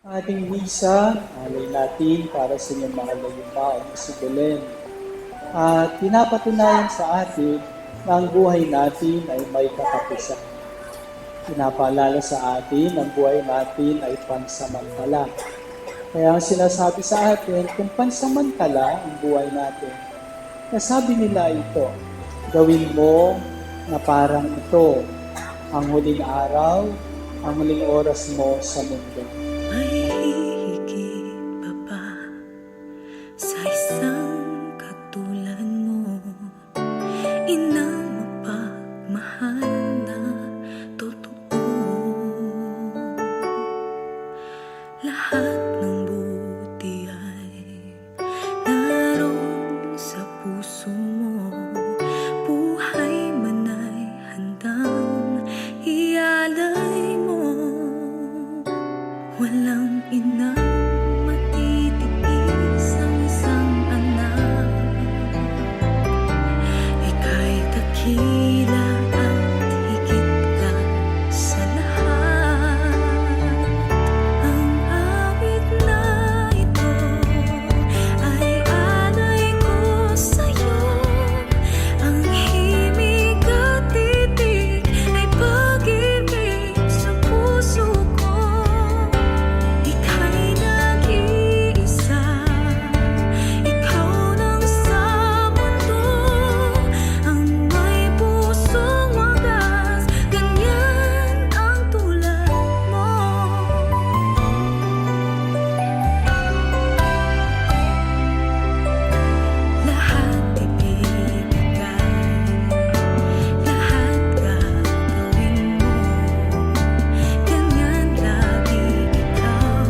Ating misa, alay natin para sa inyong mahal na yumaon si Belen. At pinapatunayan sa atin na ang buhay natin ay may katapusan. Pinapaalala sa atin na ang buhay natin ay pansamantala. Kaya ang sinasabi sa atin, kung pansamantala ang buhay natin, nasabi nila ito, gawin mo na parang ito ang huling araw, ang huling oras mo sa mundo. May hihigit pa ba sa isang katulad mo? Inang mapagmahal na totoo. Lahat ng buti ay naroon sa puso mo. Buhay man ay handang ialay mo. Walang inang matitiis ang isang anak. Ika'y dakila at higit ka sa lahat. Ang awit na ito ay alay ko sa'yo. Ang himig at titig ay pag-ibig sa puso ko. Ika'y nag-iisa, ikaw lang sa mundo. Ang may pusong wagas, ganyan ang tulad mo. Lahat ibibigay, lahat gagawin mo. Ganyan lagi ikaw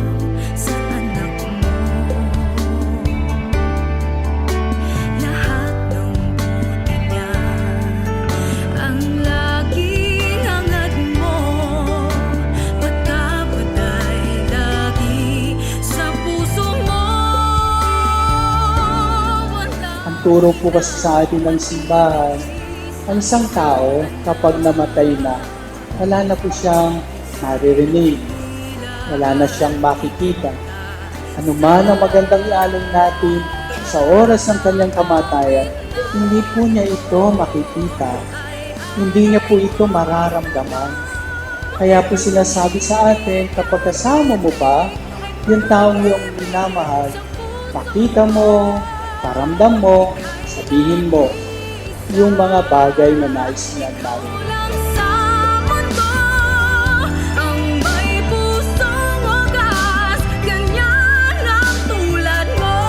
sa anak mo. Lahat ng buti niya ang laging hangad mo. Pagkapaday lagi sa puso mo. Ang turo po kasi sa atin ng simbahan, ang isang tao kapag namatay na, wala na po siyang maririnig, wala na siyang makikita. Ano man ang magandang ialay natin sa oras ng kanyang kamatayan, hindi po niya ito makikita, hindi niya po ito mararamdaman. Kaya po sinasabi sa atin, kapag kasama mo ba yung taong iyong minamahal, pakita mo, paramdam mo, sabihin mo yung mga bagay na nais niyang marinig. Lang sa mundo, ang may pusong wagas, ganyan ang tulad mo.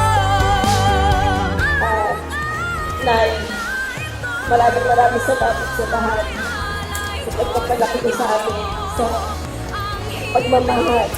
Nay, maraming salamat sa lahat sa pagpapalaki niyo sa amin, sa pagmamahal.